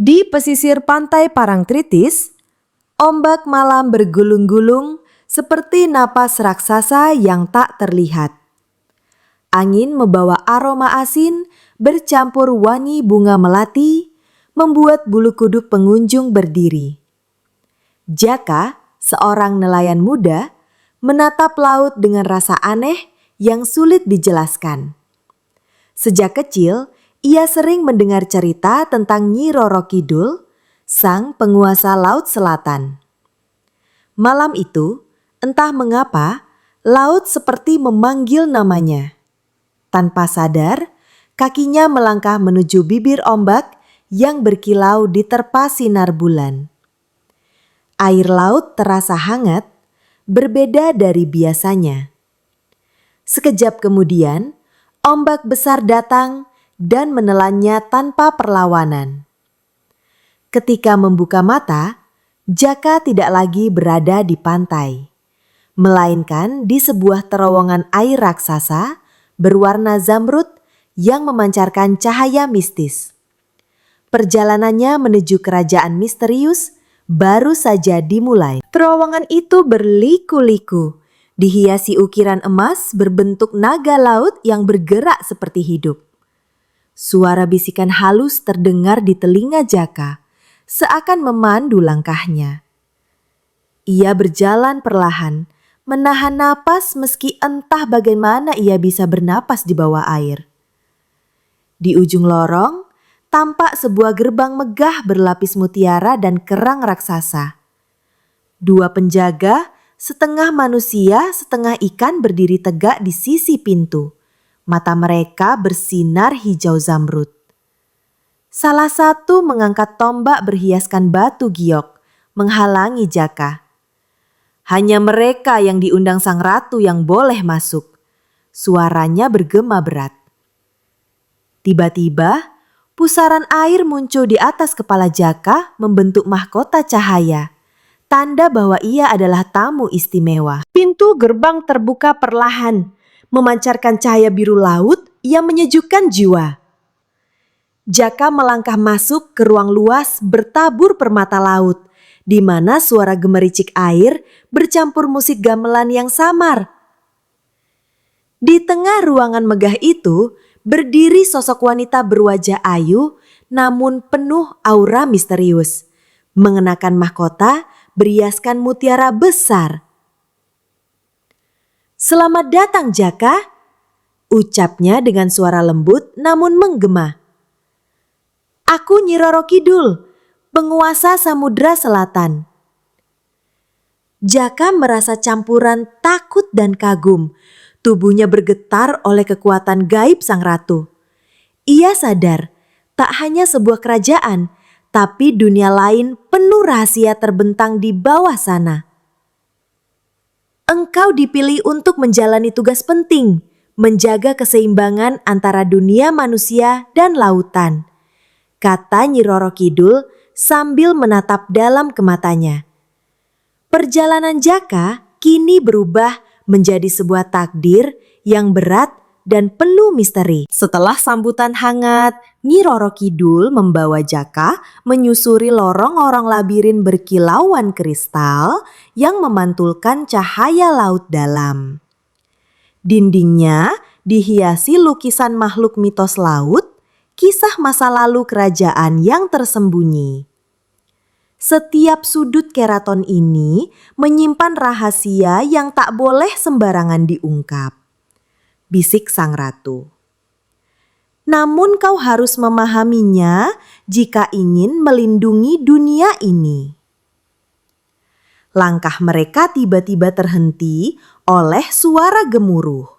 Di pesisir pantai Parangtritis, ombak malam bergulung-gulung seperti napas raksasa yang tak terlihat. Angin membawa aroma asin bercampur wangi bunga melati, membuat bulu kuduk pengunjung berdiri. Jaka, seorang nelayan muda, menatap laut dengan rasa aneh yang sulit dijelaskan. Sejak kecil, ia sering mendengar cerita tentang Nyi Roro Kidul, sang penguasa Laut Selatan. Malam itu, entah mengapa, laut seperti memanggil namanya. Tanpa sadar, kakinya melangkah menuju bibir ombak yang berkilau diterpa sinar bulan. Air laut terasa hangat, berbeda dari biasanya. Sekejap kemudian, ombak besar datang dan menelannya tanpa perlawanan. Ketika membuka mata, Jaka tidak lagi berada di pantai, melainkan di sebuah terowongan air raksasa berwarna zamrud yang memancarkan cahaya mistis. Perjalanannya menuju kerajaan misterius baru saja dimulai. Terowongan itu berliku-liku, dihiasi ukiran emas berbentuk naga laut yang bergerak seperti hidup. Suara bisikan halus terdengar di telinga Jaka, seakan memandu langkahnya. Ia berjalan perlahan, menahan napas meski entah bagaimana ia bisa bernapas di bawah air. Di ujung lorong, tampak sebuah gerbang megah berlapis mutiara dan kerang raksasa. Dua penjaga, setengah manusia, setengah ikan berdiri tegak di sisi pintu. Mata mereka bersinar hijau zamrud. Salah satu mengangkat tombak berhiaskan batu giok, menghalangi Jaka. Hanya mereka yang diundang sang ratu yang boleh masuk. Suaranya bergema berat. Tiba-tiba, pusaran air muncul di atas kepala Jaka membentuk mahkota cahaya, tanda bahwa ia adalah tamu istimewa. Pintu gerbang terbuka perlahan, memancarkan cahaya biru laut yang menyejukkan jiwa. Jaka melangkah masuk ke ruang luas bertabur permata laut, di mana suara gemericik air bercampur musik gamelan yang samar. Di tengah ruangan megah itu, berdiri sosok wanita berwajah ayu namun penuh aura misterius, mengenakan mahkota berhiaskan mutiara besar. "Selamat datang Jaka," ucapnya dengan suara lembut namun menggema. "Aku Nyi Roro Kidul, penguasa Samudra Selatan." Jaka merasa campuran takut dan kagum. Tubuhnya bergetar oleh kekuatan gaib sang ratu. Ia sadar, tak hanya sebuah kerajaan, tapi dunia lain penuh rahasia terbentang di bawah sana. "Engkau dipilih untuk menjalani tugas penting, menjaga keseimbangan antara dunia manusia dan lautan," kata Nyi Roro Kidul sambil menatap dalam ke matanya. Perjalanan Jaka kini berubah menjadi sebuah takdir yang berat dan penuh misteri. Setelah sambutan hangat, Nyi Roro Kidul membawa Jaka menyusuri lorong-lorong labirin berkilauan kristal yang memantulkan cahaya laut dalam. Dindingnya dihiasi lukisan makhluk mitos laut, kisah masa lalu kerajaan yang tersembunyi. Setiap sudut keraton ini menyimpan rahasia yang tak boleh sembarangan diungkap, bisik sang ratu. "Namun kau harus memahaminya jika ingin melindungi dunia ini." Langkah mereka tiba-tiba terhenti oleh suara gemuruh.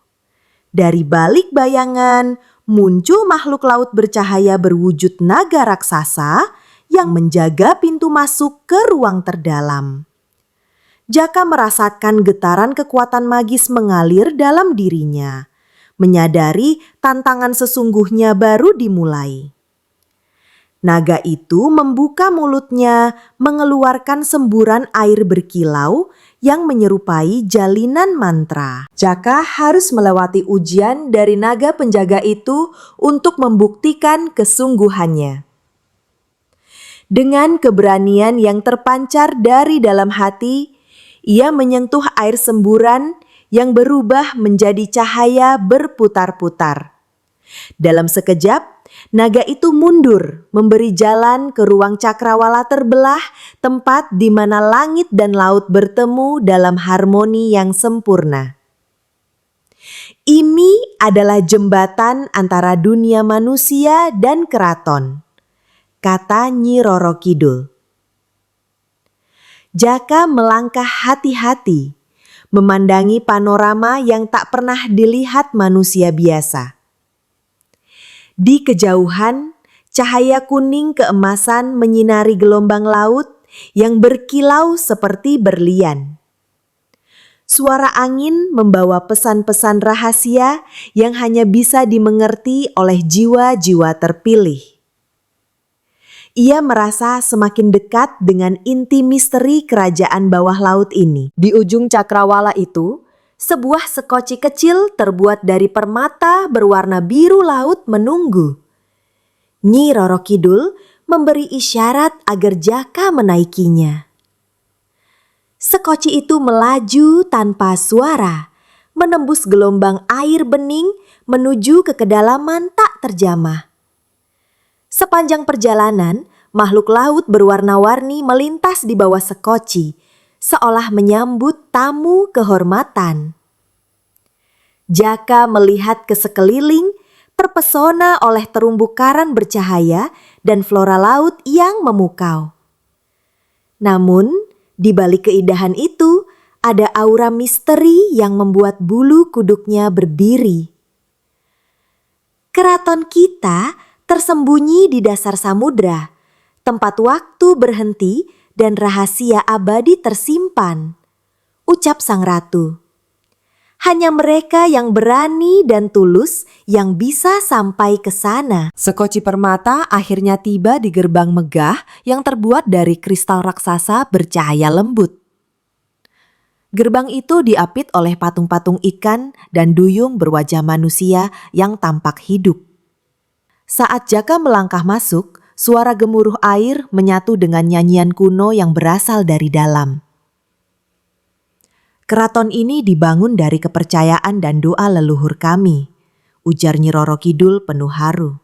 Dari balik bayangan muncul makhluk laut bercahaya berwujud naga raksasa yang menjaga pintu masuk ke ruang terdalam. Jaka merasakan getaran kekuatan magis mengalir dalam dirinya, menyadari tantangan sesungguhnya baru dimulai. Naga itu membuka mulutnya, mengeluarkan semburan air berkilau yang menyerupai jalinan mantra. Jaka harus melewati ujian dari naga penjaga itu untuk membuktikan kesungguhannya. Dengan keberanian yang terpancar dari dalam hati, ia menyentuh air semburan yang berubah menjadi cahaya berputar-putar. Dalam sekejap, naga itu mundur, memberi jalan ke ruang cakrawala terbelah, tempat di mana langit dan laut bertemu dalam harmoni yang sempurna. Ini adalah jembatan antara dunia manusia dan keraton, kata Nyi Roro Kidul. Jaka melangkah hati-hati, memandangi panorama yang tak pernah dilihat manusia biasa. Di kejauhan, cahaya kuning keemasan menyinari gelombang laut yang berkilau seperti berlian. Suara angin membawa pesan-pesan rahasia yang hanya bisa dimengerti oleh jiwa-jiwa terpilih. Ia merasa semakin dekat dengan inti misteri kerajaan bawah laut ini. Di ujung cakrawala itu, sebuah sekoci kecil terbuat dari permata berwarna biru laut menunggu. Nyi Roro Kidul memberi isyarat agar Jaka menaikinya. Sekoci itu melaju tanpa suara, menembus gelombang air bening menuju ke kedalaman tak terjamah. Sepanjang perjalanan, makhluk laut berwarna-warni melintas di bawah sekoci, seolah menyambut tamu kehormatan. Jaka melihat ke sekeliling, terpesona oleh terumbu karang bercahaya dan flora laut yang memukau. Namun, di balik keindahan itu, ada aura misteri yang membuat bulu kuduknya berdiri. Keraton kita tersembunyi di dasar samudra, tempat waktu berhenti dan rahasia abadi tersimpan, ucap sang ratu. Hanya mereka yang berani dan tulus yang bisa sampai ke sana. Sekoci permata akhirnya tiba di gerbang megah yang terbuat dari kristal raksasa bercahaya lembut. Gerbang itu diapit oleh patung-patung ikan dan duyung berwajah manusia yang tampak hidup. Saat Jaka melangkah masuk, suara gemuruh air menyatu dengan nyanyian kuno yang berasal dari dalam. Keraton ini dibangun dari kepercayaan dan doa leluhur kami, ujar Nyi Roro Kidul penuh haru.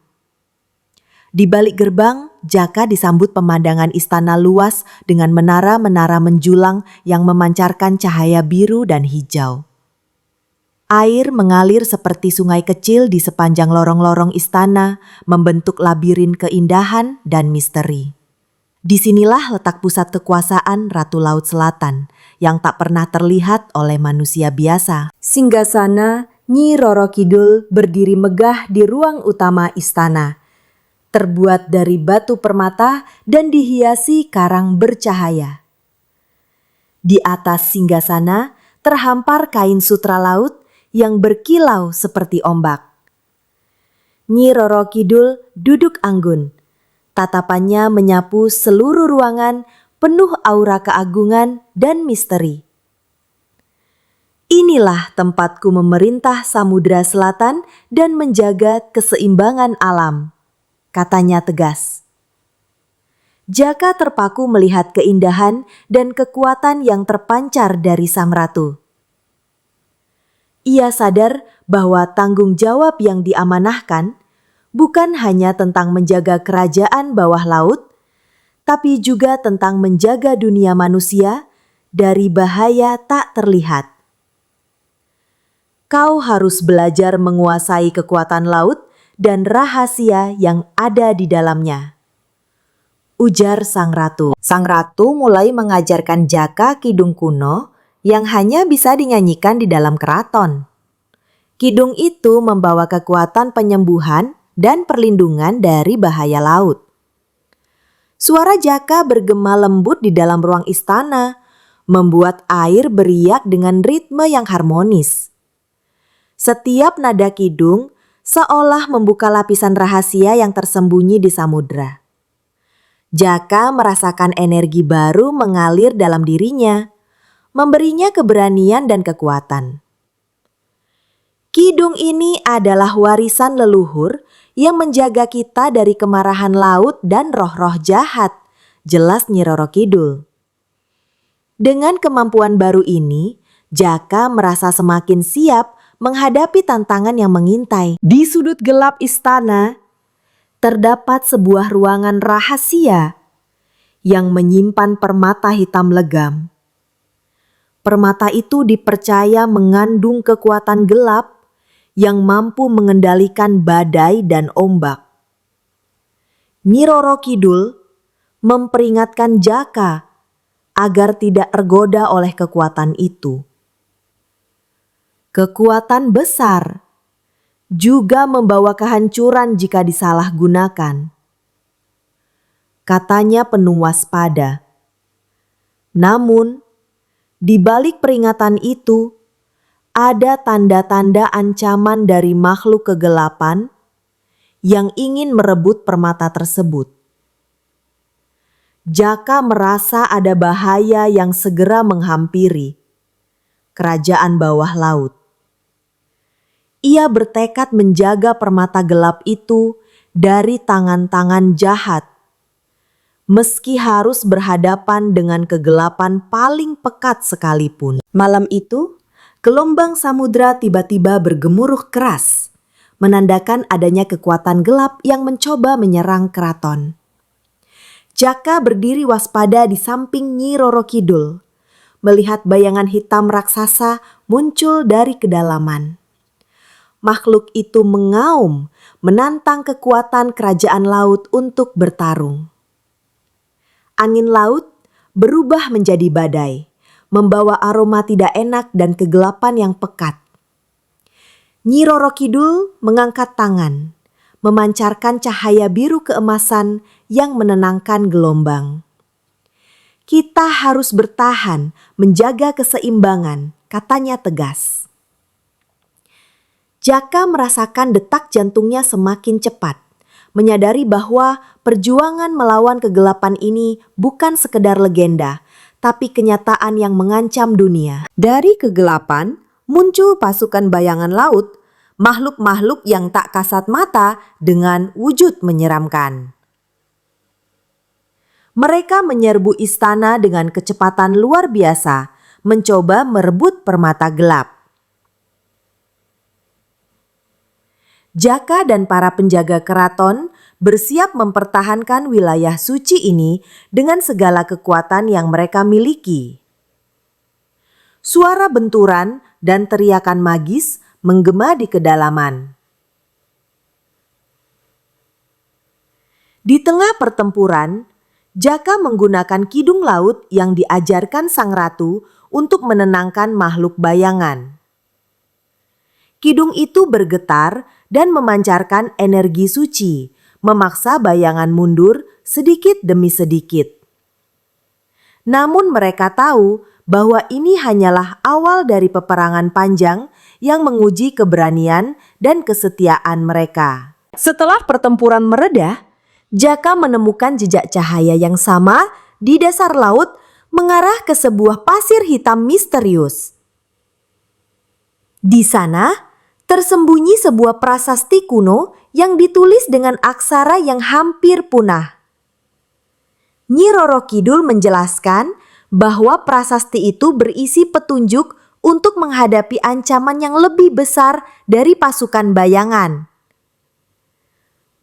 Di balik gerbang, Jaka disambut pemandangan istana luas dengan menara-menara menjulang yang memancarkan cahaya biru dan hijau. Air mengalir seperti sungai kecil di sepanjang lorong-lorong istana, membentuk labirin keindahan dan misteri. Disinilah letak pusat kekuasaan Ratu Laut Selatan yang tak pernah terlihat oleh manusia biasa. Singgasana Nyi Roro Kidul berdiri megah di ruang utama istana, terbuat dari batu permata dan dihiasi karang bercahaya. Di atas singgasana terhampar kain sutra laut yang berkilau seperti ombak. Nyi Roro Kidul duduk anggun. Tatapannya menyapu seluruh ruangan penuh aura keagungan dan misteri. Inilah tempatku memerintah Samudra Selatan dan menjaga keseimbangan alam, katanya tegas. Jaka terpaku melihat keindahan dan kekuatan yang terpancar dari sang ratu. Ia sadar bahwa tanggung jawab yang diamanahkan bukan hanya tentang menjaga kerajaan bawah laut, tapi juga tentang menjaga dunia manusia dari bahaya tak terlihat. Kau harus belajar menguasai kekuatan laut dan rahasia yang ada di dalamnya, ujar sang ratu. Sang ratu mulai mengajarkan Jaka kidung kuno yang hanya bisa dinyanyikan di dalam keraton. Kidung itu membawa kekuatan penyembuhan dan perlindungan dari bahaya laut. Suara Jaka bergema lembut di dalam ruang istana, membuat air beriak dengan ritme yang harmonis. Setiap nada kidung seolah membuka lapisan rahasia yang tersembunyi di samudra. Jaka merasakan energi baru mengalir dalam dirinya, memberinya keberanian dan kekuatan. Kidung ini adalah warisan leluhur yang menjaga kita dari kemarahan laut dan roh-roh jahat, jelas Nyi Roro Kidul. Dengan kemampuan baru ini, Jaka merasa semakin siap menghadapi tantangan yang mengintai. Di sudut gelap istana, terdapat sebuah ruangan rahasia yang menyimpan permata hitam legam. Permata itu dipercaya mengandung kekuatan gelap yang mampu mengendalikan badai dan ombak. Nyi Roro Kidul memperingatkan Jaka agar tidak tergoda oleh kekuatan itu. Kekuatan besar juga membawa kehancuran jika disalahgunakan. Katanya penuh waspada. Namun, di balik peringatan itu, ada tanda-tanda ancaman dari makhluk kegelapan yang ingin merebut permata tersebut. Jaka merasa ada bahaya yang segera menghampiri kerajaan bawah laut. Ia bertekad menjaga permata gelap itu dari tangan-tangan jahat, meski harus berhadapan dengan kegelapan paling pekat sekalipun. Malam itu, gelombang samudra tiba-tiba bergemuruh keras, menandakan adanya kekuatan gelap yang mencoba menyerang keraton. Jaka berdiri waspada di samping Nyi Roro Kidul, melihat bayangan hitam raksasa muncul dari kedalaman. Makhluk itu mengaum, menantang kekuatan kerajaan laut untuk bertarung. Angin laut berubah menjadi badai, membawa aroma tidak enak dan kegelapan yang pekat. Nyi Roro Kidul mengangkat tangan, memancarkan cahaya biru keemasan yang menenangkan gelombang. Kita harus bertahan, menjaga keseimbangan, katanya tegas. Jaka merasakan detak jantungnya semakin cepat, menyadari bahwa perjuangan melawan kegelapan ini bukan sekedar legenda, tapi kenyataan yang mengancam dunia. Dari kegelapan muncul pasukan bayangan laut, makhluk-makhluk yang tak kasat mata dengan wujud menyeramkan. Mereka menyerbu istana dengan kecepatan luar biasa, mencoba merebut permata gelap. Jaka dan para penjaga keraton bersiap mempertahankan wilayah suci ini dengan segala kekuatan yang mereka miliki. Suara benturan dan teriakan magis menggema di kedalaman. Di tengah pertempuran, Jaka menggunakan kidung laut yang diajarkan sang ratu untuk menenangkan makhluk bayangan. Kidung itu bergetar dan memancarkan energi suci, memaksa bayangan mundur sedikit demi sedikit. Namun mereka tahu bahwa ini hanyalah awal dari peperangan panjang yang menguji keberanian dan kesetiaan mereka. Setelah pertempuran mereda, Jaka menemukan jejak cahaya yang sama di dasar laut mengarah ke sebuah pasir hitam misterius. Di sana, tersembunyi sebuah prasasti kuno yang ditulis dengan aksara yang hampir punah. Nyi Roro Kidul menjelaskan bahwa prasasti itu berisi petunjuk untuk menghadapi ancaman yang lebih besar dari pasukan bayangan.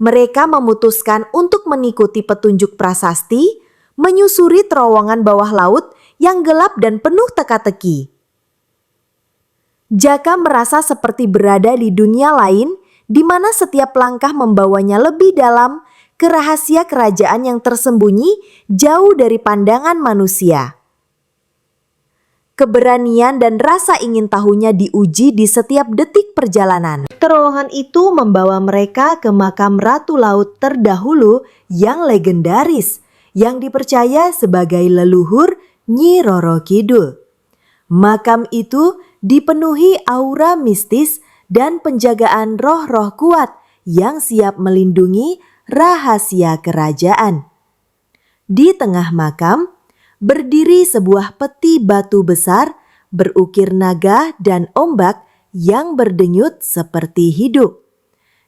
Mereka memutuskan untuk mengikuti petunjuk prasasti, menyusuri terowongan bawah laut yang gelap dan penuh teka-teki. Jaka merasa seperti berada di dunia lain di mana setiap langkah membawanya lebih dalam ke rahasia kerajaan yang tersembunyi jauh dari pandangan manusia. Keberanian dan rasa ingin tahunya diuji di setiap detik perjalanan. Terowongan itu membawa mereka ke makam Ratu Laut terdahulu yang legendaris, yang dipercaya sebagai leluhur Nyi Roro Kidul. Makam itu dipenuhi aura mistis dan penjagaan roh-roh kuat yang siap melindungi rahasia kerajaan. Di tengah makam, berdiri sebuah peti batu besar berukir naga dan ombak yang berdenyut seperti hidup.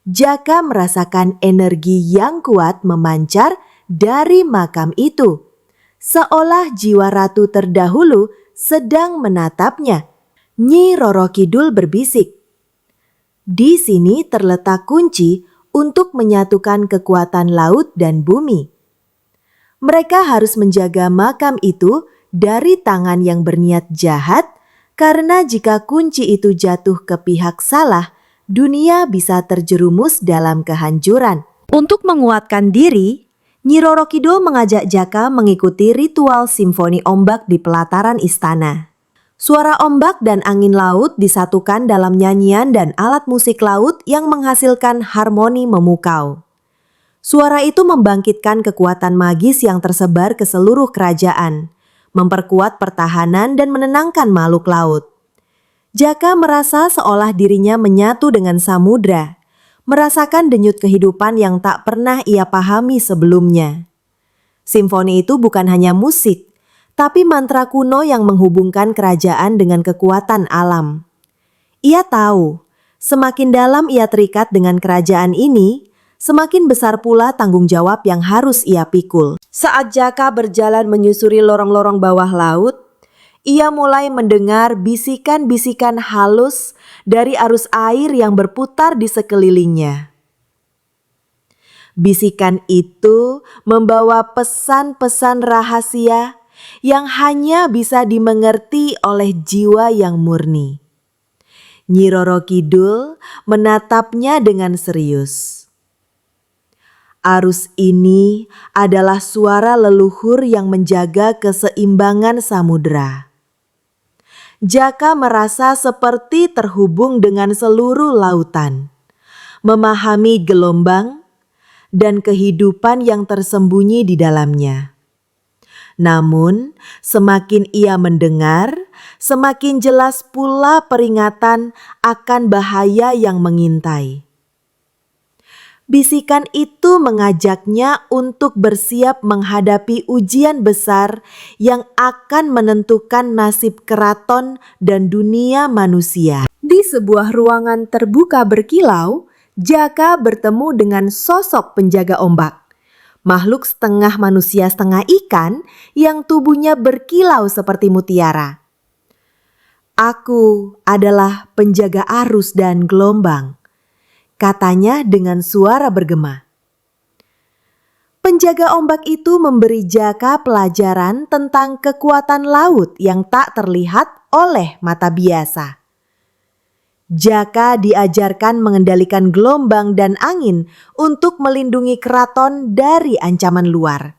Jaka merasakan energi yang kuat memancar dari makam itu, seolah jiwa ratu terdahulu sedang menatapnya. Nyi Roro Kidul berbisik, "Di sini terletak kunci untuk menyatukan kekuatan laut dan bumi. Mereka harus menjaga makam itu dari tangan yang berniat jahat, karena jika kunci itu jatuh ke pihak salah, dunia bisa terjerumus dalam kehancuran." Untuk menguatkan diri, Nyi Roro Kidul mengajak Jaka mengikuti ritual simfoni ombak di pelataran istana. Suara ombak dan angin laut disatukan dalam nyanyian dan alat musik laut yang menghasilkan harmoni memukau. Suara itu membangkitkan kekuatan magis yang tersebar ke seluruh kerajaan, memperkuat pertahanan dan menenangkan makhluk laut. Jaka merasa seolah dirinya menyatu dengan samudra, merasakan denyut kehidupan yang tak pernah ia pahami sebelumnya. Simfoni itu bukan hanya musik, tapi mantra kuno yang menghubungkan kerajaan dengan kekuatan alam. Ia tahu, semakin dalam ia terikat dengan kerajaan ini, semakin besar pula tanggung jawab yang harus ia pikul. Saat Jaka berjalan menyusuri lorong-lorong bawah laut, ia mulai mendengar bisikan-bisikan halus dari arus air yang berputar di sekelilingnya. Bisikan itu membawa pesan-pesan rahasia yang hanya bisa dimengerti oleh jiwa yang murni. Nyi Roro Kidul menatapnya dengan serius. Arus ini adalah suara leluhur yang menjaga keseimbangan samudra. Jaka merasa seperti terhubung dengan seluruh lautan, memahami gelombang dan kehidupan yang tersembunyi di dalamnya. Namun, semakin ia mendengar, semakin jelas pula peringatan akan bahaya yang mengintai. Bisikan itu mengajaknya untuk bersiap menghadapi ujian besar yang akan menentukan nasib keraton dan dunia manusia. Di sebuah ruangan terbuka berkilau, Jaka bertemu dengan sosok penjaga ombak. Makhluk setengah manusia setengah ikan yang tubuhnya berkilau seperti mutiara. "Aku adalah penjaga arus dan gelombang," katanya dengan suara bergema. Penjaga ombak itu memberi Jaka pelajaran tentang kekuatan laut yang tak terlihat oleh mata biasa. Jaka diajarkan mengendalikan gelombang dan angin untuk melindungi keraton dari ancaman luar.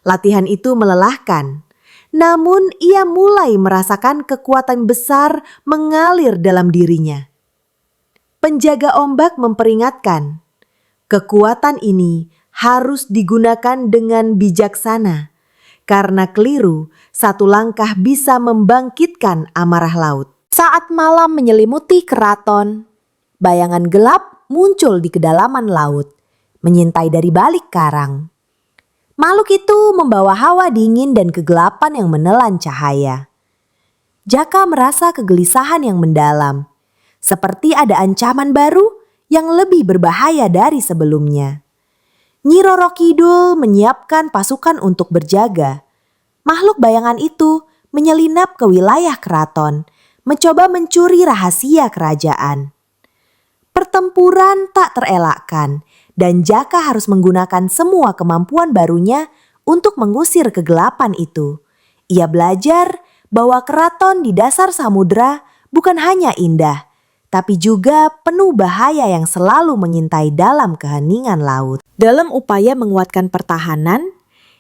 Latihan itu melelahkan, namun ia mulai merasakan kekuatan besar mengalir dalam dirinya. Penjaga ombak memperingatkan, kekuatan ini harus digunakan dengan bijaksana, karena keliru satu langkah bisa membangkitkan amarah laut. Saat malam menyelimuti keraton, bayangan gelap muncul di kedalaman laut, menyintai dari balik karang. Makhluk itu membawa hawa dingin dan kegelapan yang menelan cahaya. Jaka merasa kegelisahan yang mendalam, seperti ada ancaman baru yang lebih berbahaya dari sebelumnya. Nyi Roro Kidul menyiapkan pasukan untuk berjaga. Makhluk bayangan itu menyelinap ke wilayah keraton, mencoba mencuri rahasia kerajaan. Pertempuran tak terelakkan dan Jaka harus menggunakan semua kemampuan barunya untuk mengusir kegelapan itu. Ia belajar bahwa keraton di dasar samudra bukan hanya indah, tapi juga penuh bahaya yang selalu mengintai dalam keheningan laut. Dalam upaya menguatkan pertahanan,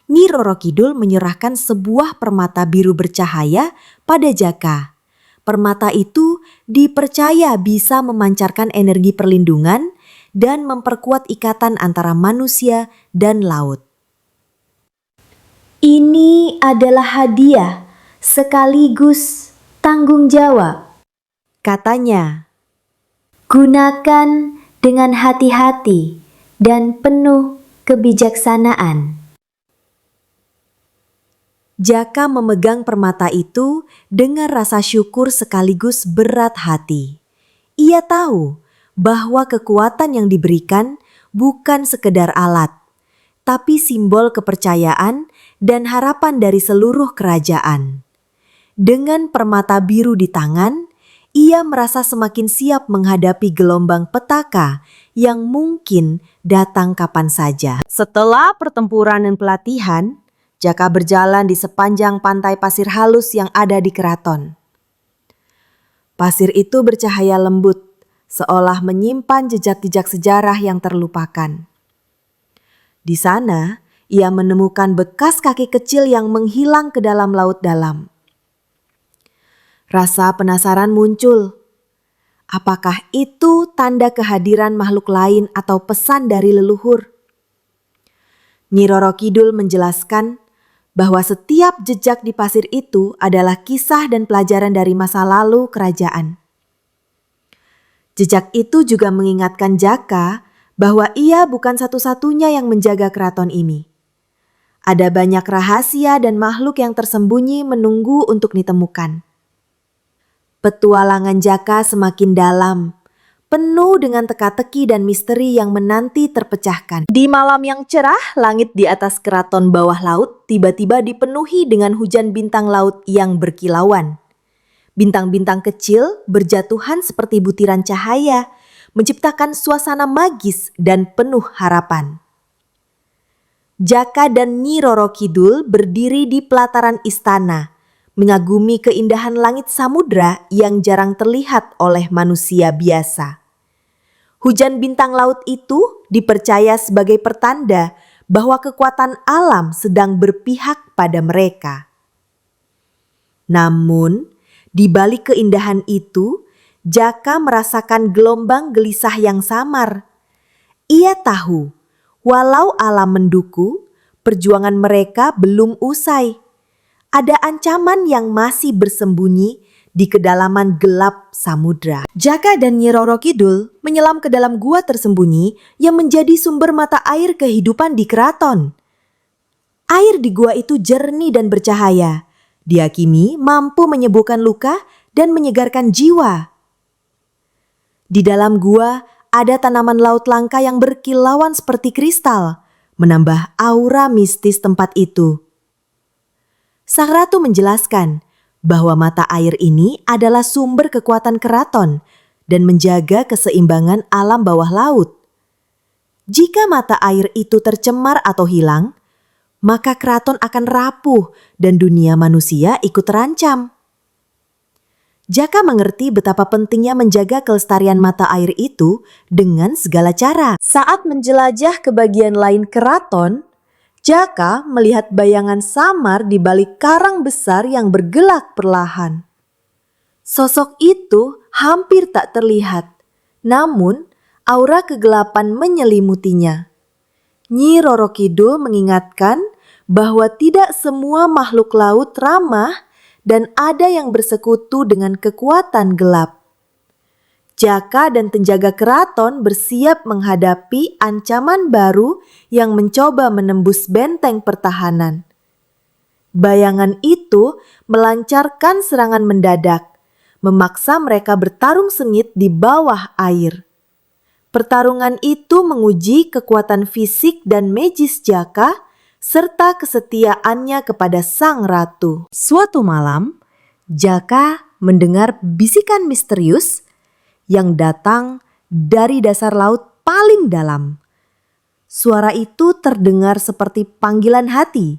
Nyi Roro Kidul menyerahkan sebuah permata biru bercahaya pada Jaka. Permata itu dipercaya bisa memancarkan energi perlindungan dan memperkuat ikatan antara manusia dan laut. "Ini adalah hadiah sekaligus tanggung jawab," katanya. "Gunakan dengan hati-hati dan penuh kebijaksanaan." Jaka memegang permata itu dengan rasa syukur sekaligus berat hati. Ia tahu bahwa kekuatan yang diberikan bukan sekedar alat, tetapi simbol kepercayaan dan harapan dari seluruh kerajaan. Dengan permata biru di tangan, ia merasa semakin siap menghadapi gelombang petaka yang mungkin datang kapan saja. Setelah pertempuran dan pelatihan, Jaka berjalan di sepanjang pantai pasir halus yang ada di keraton. Pasir itu bercahaya lembut, seolah menyimpan jejak-jejak sejarah yang terlupakan. Di sana, ia menemukan bekas kaki kecil yang menghilang ke dalam laut dalam. Rasa penasaran muncul. Apakah itu tanda kehadiran makhluk lain atau pesan dari leluhur? Nyi Roro Kidul menjelaskan bahwa setiap jejak di pasir itu adalah kisah dan pelajaran dari masa lalu kerajaan. Jejak itu juga mengingatkan Jaka bahwa ia bukan satu-satunya yang menjaga keraton ini. Ada banyak rahasia dan makhluk yang tersembunyi menunggu untuk ditemukan. Petualangan Jaka semakin dalam, penuh dengan teka-teki dan misteri yang menanti terpecahkan. Di malam yang cerah, langit di atas keraton bawah laut tiba-tiba dipenuhi dengan hujan bintang laut yang berkilauan. Bintang-bintang kecil berjatuhan seperti butiran cahaya, menciptakan suasana magis dan penuh harapan. Jaka dan Nyi Roro Kidul berdiri di pelataran istana, mengagumi keindahan langit samudra yang jarang terlihat oleh manusia biasa. Hujan bintang laut itu dipercaya sebagai pertanda bahwa kekuatan alam sedang berpihak pada mereka. Namun, di balik keindahan itu, Jaka merasakan gelombang gelisah yang samar. Ia tahu, walau alam mendukung, perjuangan mereka belum usai. Ada ancaman yang masih bersembunyi di kedalaman gelap samudra. Jaka dan Nyi Roro Kidul menyelam ke dalam gua tersembunyi yang menjadi sumber mata air kehidupan di keraton. Air di gua itu jernih dan bercahaya, diyakini mampu menyembuhkan luka dan menyegarkan jiwa. Di dalam gua ada tanaman laut langka yang berkilauan seperti kristal, menambah aura mistis tempat itu. Sang Ratu menjelaskan bahwa mata air ini adalah sumber kekuatan keraton dan menjaga keseimbangan alam bawah laut. Jika mata air itu tercemar atau hilang, maka keraton akan rapuh dan dunia manusia ikut terancam. Jaka mengerti betapa pentingnya menjaga kelestarian mata air itu dengan segala cara. Saat menjelajah ke bagian lain keraton, Jaka melihat bayangan samar di balik karang besar yang bergelak perlahan. Sosok itu hampir tak terlihat, namun aura kegelapan menyelimutinya. Nyi Roro Kidul mengingatkan bahwa tidak semua makhluk laut ramah dan ada yang bersekutu dengan kekuatan gelap. Jaka dan penjaga keraton bersiap menghadapi ancaman baru yang mencoba menembus benteng pertahanan. Bayangan itu melancarkan serangan mendadak, memaksa mereka bertarung sengit di bawah air. Pertarungan itu menguji kekuatan fisik dan magis Jaka serta kesetiaannya kepada sang ratu. Suatu malam, Jaka mendengar bisikan misterius yang datang dari dasar laut paling dalam. Suara itu terdengar seperti panggilan hati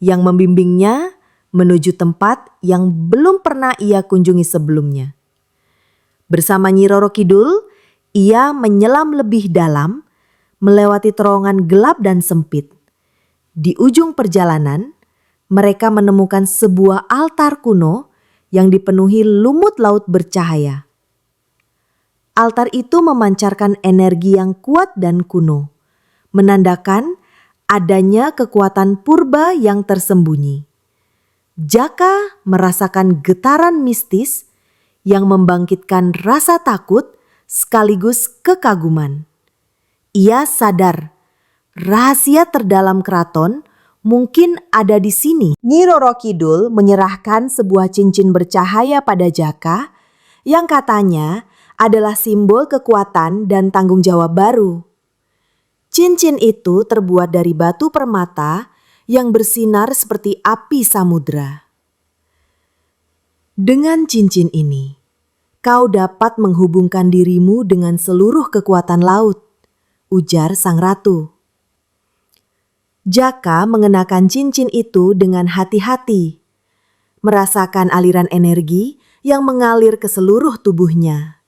yang membimbingnya menuju tempat yang belum pernah ia kunjungi sebelumnya. Bersama Nyi Roro Kidul, ia menyelam lebih dalam, melewati terowongan gelap dan sempit. Di ujung perjalanan, mereka menemukan sebuah altar kuno yang dipenuhi lumut laut bercahaya. Altar itu memancarkan energi yang kuat dan kuno, menandakan adanya kekuatan purba yang tersembunyi. Jaka merasakan getaran mistis yang membangkitkan rasa takut sekaligus kekaguman. Ia sadar rahasia terdalam keraton mungkin ada di sini. Nyi Roro Kidul menyerahkan sebuah cincin bercahaya pada Jaka yang katanya adalah simbol kekuatan dan tanggung jawab baru. Cincin itu terbuat dari batu permata yang bersinar seperti api samudra. Dengan cincin ini, kau dapat menghubungkan dirimu dengan seluruh kekuatan laut, ujar sang ratu. Jaka mengenakan cincin itu dengan hati-hati, merasakan aliran energi yang mengalir ke seluruh tubuhnya.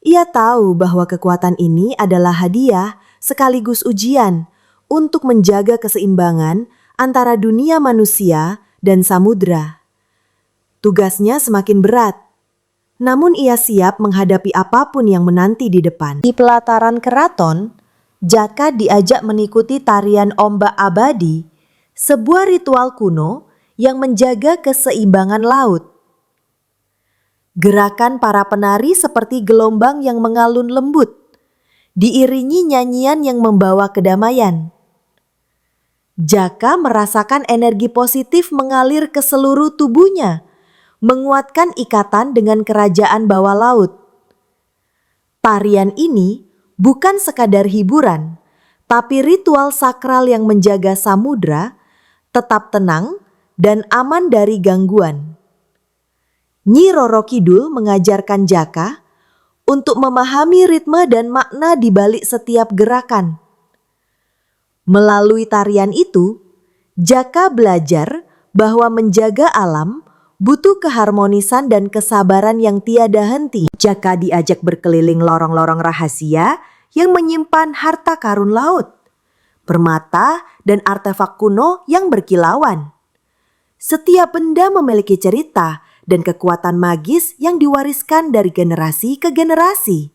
Ia tahu bahwa kekuatan ini adalah hadiah sekaligus ujian untuk menjaga keseimbangan antara dunia manusia dan samudra. Tugasnya semakin berat, namun ia siap menghadapi apapun yang menanti di depan. Di pelataran keraton, Jaka diajak mengikuti tarian ombak abadi, sebuah ritual kuno yang menjaga keseimbangan laut. Gerakan para penari seperti gelombang yang mengalun lembut, diiringi nyanyian yang membawa kedamaian. Jaka merasakan energi positif mengalir ke seluruh tubuhnya, menguatkan ikatan dengan kerajaan bawah laut. Tarian ini bukan sekadar hiburan, tapi ritual sakral yang menjaga samudra tetap tenang dan aman dari gangguan. Nyi Roro Kidul mengajarkan Jaka untuk memahami ritme dan makna di balik setiap gerakan. Melalui tarian itu, Jaka belajar bahwa menjaga alam butuh keharmonisan dan kesabaran yang tiada henti. Jaka diajak berkeliling lorong-lorong rahasia yang menyimpan harta karun laut, permata, dan artefak kuno yang berkilauan. Setiap benda memiliki cerita dan kekuatan magis yang diwariskan dari generasi ke generasi.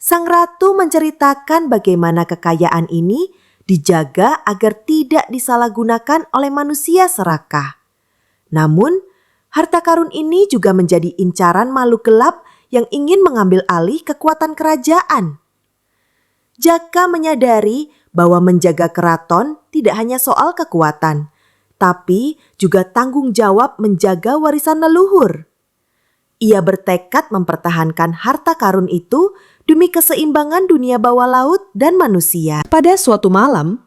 Sang ratu menceritakan bagaimana kekayaan ini dijaga agar tidak disalahgunakan oleh manusia serakah. Namun, harta karun ini juga menjadi incaran makhluk gelap yang ingin mengambil alih kekuatan kerajaan. Jaka menyadari bahwa menjaga keraton tidak hanya soal kekuatan, tapi juga tanggung jawab menjaga warisan leluhur. Ia bertekad mempertahankan harta karun itu demi keseimbangan dunia bawah laut dan manusia. Pada suatu malam,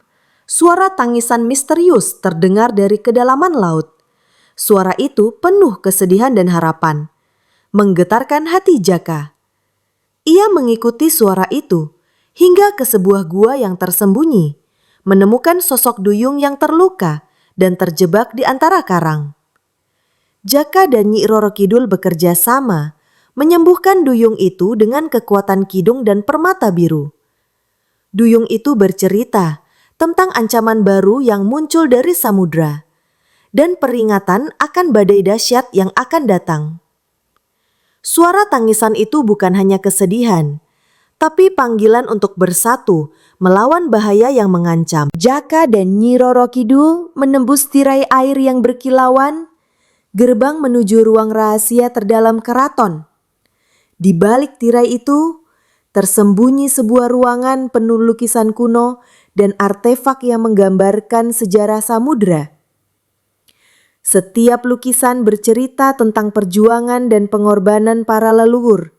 suara tangisan misterius terdengar dari kedalaman laut. Suara itu penuh kesedihan dan harapan, menggetarkan hati Jaka. Ia mengikuti suara itu hingga ke sebuah gua yang tersembunyi, menemukan sosok duyung yang terluka dan terjebak di antara karang. Jaka dan Nyi Roro Kidul bekerja sama, menyembuhkan duyung itu dengan kekuatan kidung dan permata biru. Duyung itu bercerita tentang ancaman baru yang muncul dari samudra, dan peringatan akan badai dahsyat yang akan datang. Suara tangisan itu bukan hanya kesedihan, tapi panggilan untuk bersatu melawan bahaya yang mengancam. Jaka dan Nyi Roro Kidul menembus tirai air yang berkilauan, gerbang menuju ruang rahasia terdalam keraton. Di balik tirai itu, tersembunyi sebuah ruangan penuh lukisan kuno dan artefak yang menggambarkan sejarah samudra. Setiap lukisan bercerita tentang perjuangan dan pengorbanan para leluhur.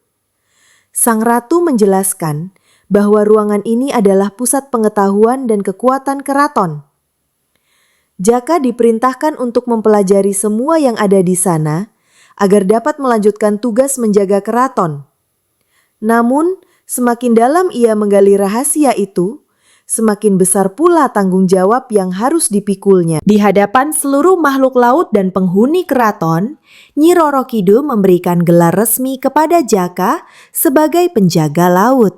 Sang ratu menjelaskan bahwa ruangan ini adalah pusat pengetahuan dan kekuatan keraton. Jaka diperintahkan untuk mempelajari semua yang ada di sana agar dapat melanjutkan tugas menjaga keraton. Namun, semakin dalam ia menggali rahasia itu, semakin besar pula tanggung jawab yang harus dipikulnya. Di hadapan seluruh makhluk laut dan penghuni keraton, Nyi Roro Kidul memberikan gelar resmi kepada Jaka sebagai penjaga laut.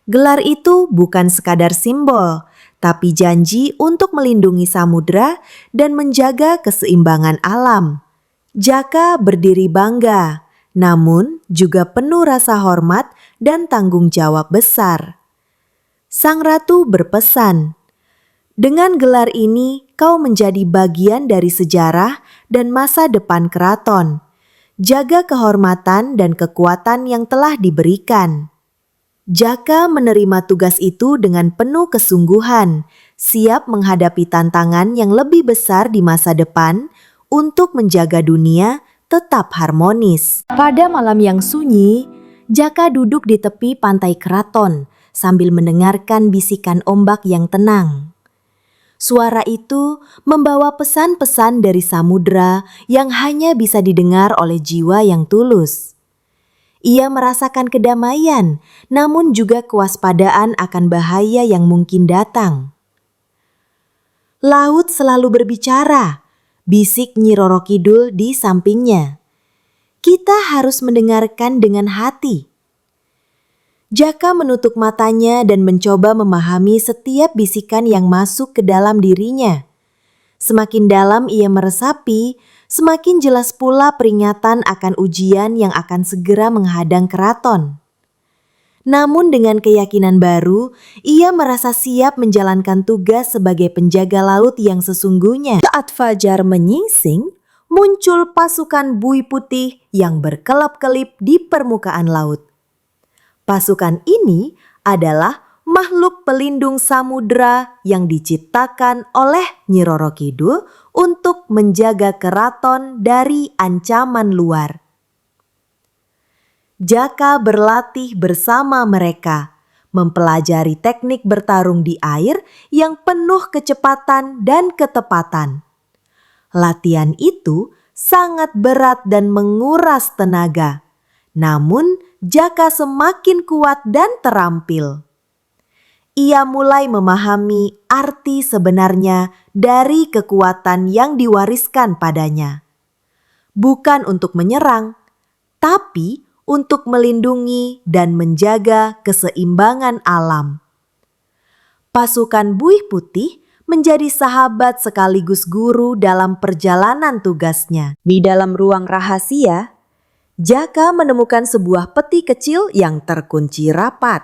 Gelar itu bukan sekadar simbol, tapi janji untuk melindungi samudra dan menjaga keseimbangan alam. Jaka berdiri bangga, namun juga penuh rasa hormat dan tanggung jawab besar. Sang ratu berpesan, "Dengan gelar ini kau menjadi bagian dari sejarah dan masa depan keraton. Jaga kehormatan dan kekuatan yang telah diberikan." Jaka menerima tugas itu dengan penuh kesungguhan, siap menghadapi tantangan yang lebih besar di masa depan untuk menjaga dunia tetap harmonis. Pada malam yang sunyi, Jaka duduk di tepi pantai keraton sambil mendengarkan bisikan ombak yang tenang. Suara itu membawa pesan-pesan dari samudra yang hanya bisa didengar oleh jiwa yang tulus. Ia merasakan kedamaian, namun juga kewaspadaan akan bahaya yang mungkin datang. Laut selalu berbicara, bisik Nyi Roro Kidul di sampingnya. Kita harus mendengarkan dengan hati. Jaka menutup matanya dan mencoba memahami setiap bisikan yang masuk ke dalam dirinya. Semakin dalam ia meresapi, semakin jelas pula peringatan akan ujian yang akan segera menghadang keraton. Namun dengan keyakinan baru, ia merasa siap menjalankan tugas sebagai penjaga laut yang sesungguhnya. Saat fajar menyingsing, muncul pasukan bui putih yang berkelap-kelip di permukaan laut. Pasukan ini adalah makhluk pelindung samudra yang diciptakan oleh Nyi Roro Kidul untuk menjaga keraton dari ancaman luar. Jaka berlatih bersama mereka, mempelajari teknik bertarung di air yang penuh kecepatan dan ketepatan. Latihan itu sangat berat dan menguras tenaga. Namun, Jaka semakin kuat dan terampil. Ia mulai memahami arti sebenarnya dari kekuatan yang diwariskan padanya. Bukan untuk menyerang, tapi untuk melindungi dan menjaga keseimbangan alam. Pasukan Buih Putih menjadi sahabat sekaligus guru dalam perjalanan tugasnya. Di dalam ruang rahasia, Jaka menemukan sebuah peti kecil yang terkunci rapat.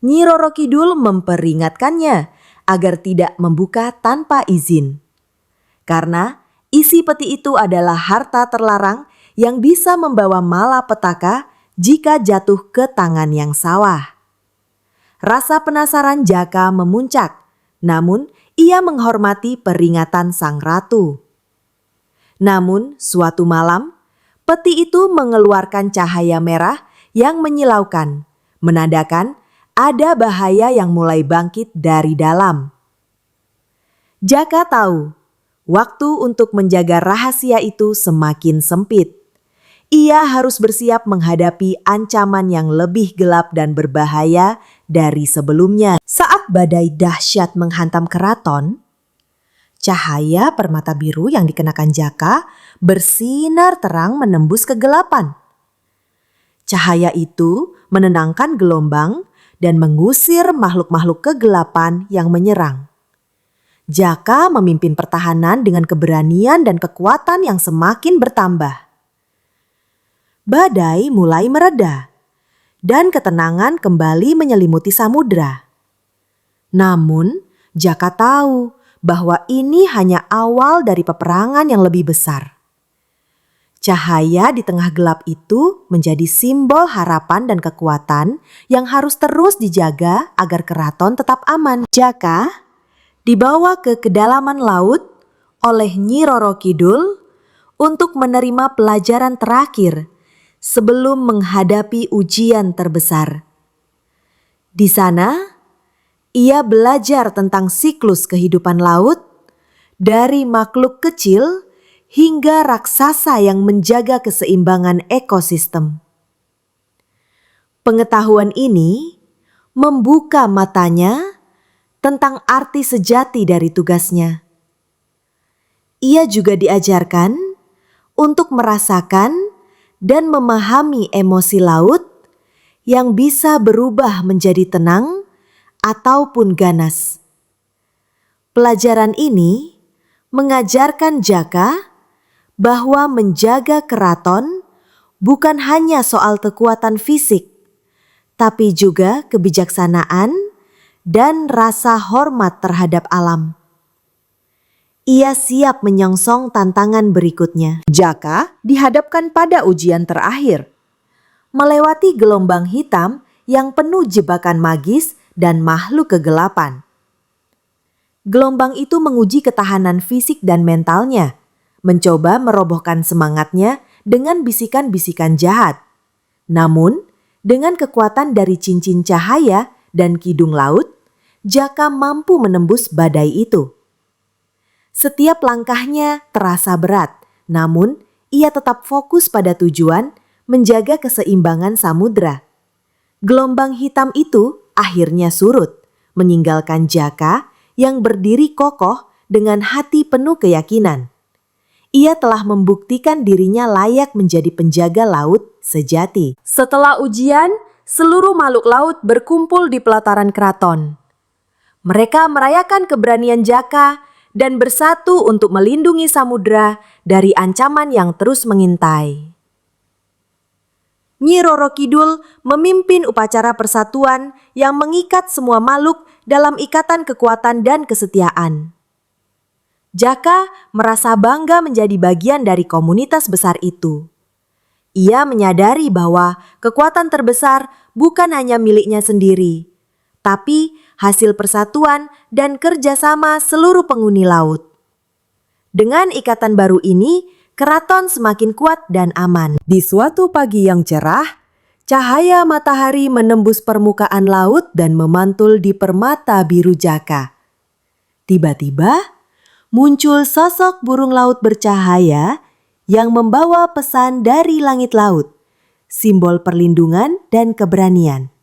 Nyi Roro Kidul memperingatkannya agar tidak membuka tanpa izin. Karena isi peti itu adalah harta terlarang yang bisa membawa malapetaka jika jatuh ke tangan yang salah. Rasa penasaran Jaka memuncak, namun ia menghormati peringatan sang ratu. Namun suatu malam, peti itu mengeluarkan cahaya merah yang menyilaukan, menandakan ada bahaya yang mulai bangkit dari dalam. Jaka tahu, waktu untuk menjaga rahasia itu semakin sempit. Ia harus bersiap menghadapi ancaman yang lebih gelap dan berbahaya dari sebelumnya. Saat badai dahsyat menghantam keraton, cahaya permata biru yang dikenakan Jaka bersinar terang menembus kegelapan. Cahaya itu menenangkan gelombang dan mengusir makhluk-makhluk kegelapan yang menyerang. Jaka memimpin pertahanan dengan keberanian dan kekuatan yang semakin bertambah. Badai mulai mereda dan ketenangan kembali menyelimuti samudra. Namun, Jaka tahu bahwa ini hanya awal dari peperangan yang lebih besar. Cahaya di tengah gelap itu menjadi simbol harapan dan kekuatan yang harus terus dijaga agar keraton tetap aman. Jaka dibawa ke kedalaman laut oleh Nyi Roro Kidul untuk menerima pelajaran terakhir sebelum menghadapi ujian terbesar. Di sana, ia belajar tentang siklus kehidupan laut, dari makhluk kecil hingga raksasa yang menjaga keseimbangan ekosistem. Pengetahuan ini membuka matanya tentang arti sejati dari tugasnya. Ia juga diajarkan untuk merasakan dan memahami emosi laut yang bisa berubah menjadi tenang ataupun ganas. Pelajaran ini mengajarkan Jaka bahwa menjaga keraton bukan hanya soal kekuatan fisik, tapi juga kebijaksanaan dan rasa hormat terhadap alam. Ia siap menyongsong tantangan berikutnya. Jaka dihadapkan pada ujian terakhir, melewati gelombang hitam yang penuh jebakan magis dan makhluk kegelapan. Gelombang itu menguji ketahanan fisik dan mentalnya, mencoba merobohkan semangatnya dengan bisikan-bisikan jahat. Namun, dengan kekuatan dari cincin cahaya dan kidung laut, Jaka mampu menembus badai itu. Setiap langkahnya terasa berat, namun ia tetap fokus pada tujuan menjaga keseimbangan samudra. Gelombang hitam itu akhirnya surut, meninggalkan Jaka yang berdiri kokoh dengan hati penuh keyakinan. Ia telah membuktikan dirinya layak menjadi penjaga laut sejati. Setelah ujian, seluruh makhluk laut berkumpul di pelataran keraton. Mereka merayakan keberanian Jaka dan bersatu untuk melindungi samudra dari ancaman yang terus mengintai. Nyi Roro Kidul memimpin upacara persatuan yang mengikat semua makhluk dalam ikatan kekuatan dan kesetiaan. Jaka merasa bangga menjadi bagian dari komunitas besar itu. Ia menyadari bahwa kekuatan terbesar bukan hanya miliknya sendiri, tapi hasil persatuan dan kerjasama seluruh penghuni laut. Dengan ikatan baru ini, keraton semakin kuat dan aman. Di suatu pagi yang cerah, cahaya matahari menembus permukaan laut dan memantul di permata biru Jaka. Tiba-tiba, muncul sosok burung laut bercahaya yang membawa pesan dari langit laut, simbol perlindungan dan keberanian.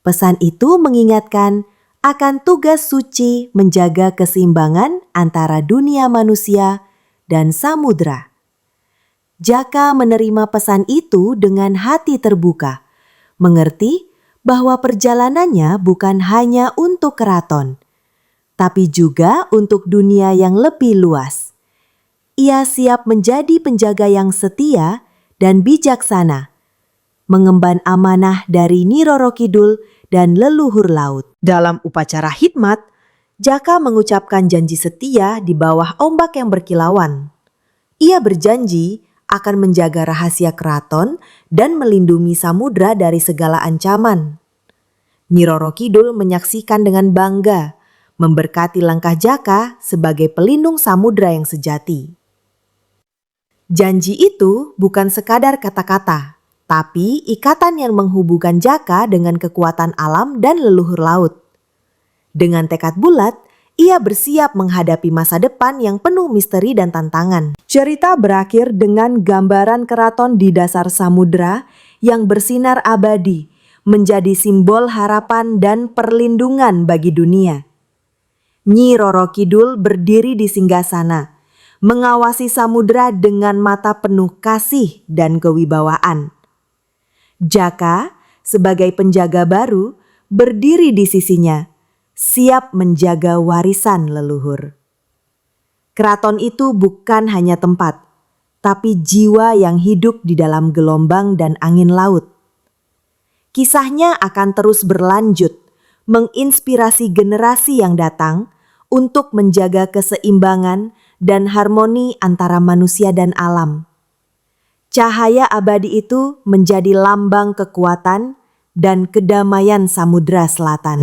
Pesan itu mengingatkan akan tugas suci menjaga keseimbangan antara dunia manusia dan samudra. Jaka menerima pesan itu dengan hati terbuka, mengerti bahwa perjalanannya bukan hanya untuk keraton, tapi juga untuk dunia yang lebih luas. Ia siap menjadi penjaga yang setia dan bijaksana, mengemban amanah dari Nyi Roro Kidul dan leluhur laut. Dalam upacara khidmat, Jaka mengucapkan janji setia di bawah ombak yang berkilauan. Ia berjanji akan menjaga rahasia keraton dan melindungi samudra dari segala ancaman. Nyi Roro Kidul menyaksikan dengan bangga, memberkati langkah Jaka sebagai pelindung samudra yang sejati. Janji itu bukan sekadar kata-kata, tapi ikatan yang menghubungkan Jaka dengan kekuatan alam dan leluhur laut. Dengan tekad bulat, ia bersiap menghadapi masa depan yang penuh misteri dan tantangan. Cerita berakhir dengan gambaran keraton di dasar samudra yang bersinar abadi, menjadi simbol harapan dan perlindungan bagi dunia. Nyi Roro Kidul berdiri di singgasana, mengawasi samudra dengan mata penuh kasih dan kewibawaan. Jaka sebagai penjaga baru berdiri di sisinya, siap menjaga warisan leluhur. Keraton itu bukan hanya tempat, tapi jiwa yang hidup di dalam gelombang dan angin laut. Kisahnya akan terus berlanjut, menginspirasi generasi yang datang untuk menjaga keseimbangan dan harmoni antara manusia dan alam. Cahaya abadi itu menjadi lambang kekuatan dan kedamaian Samudra Selatan.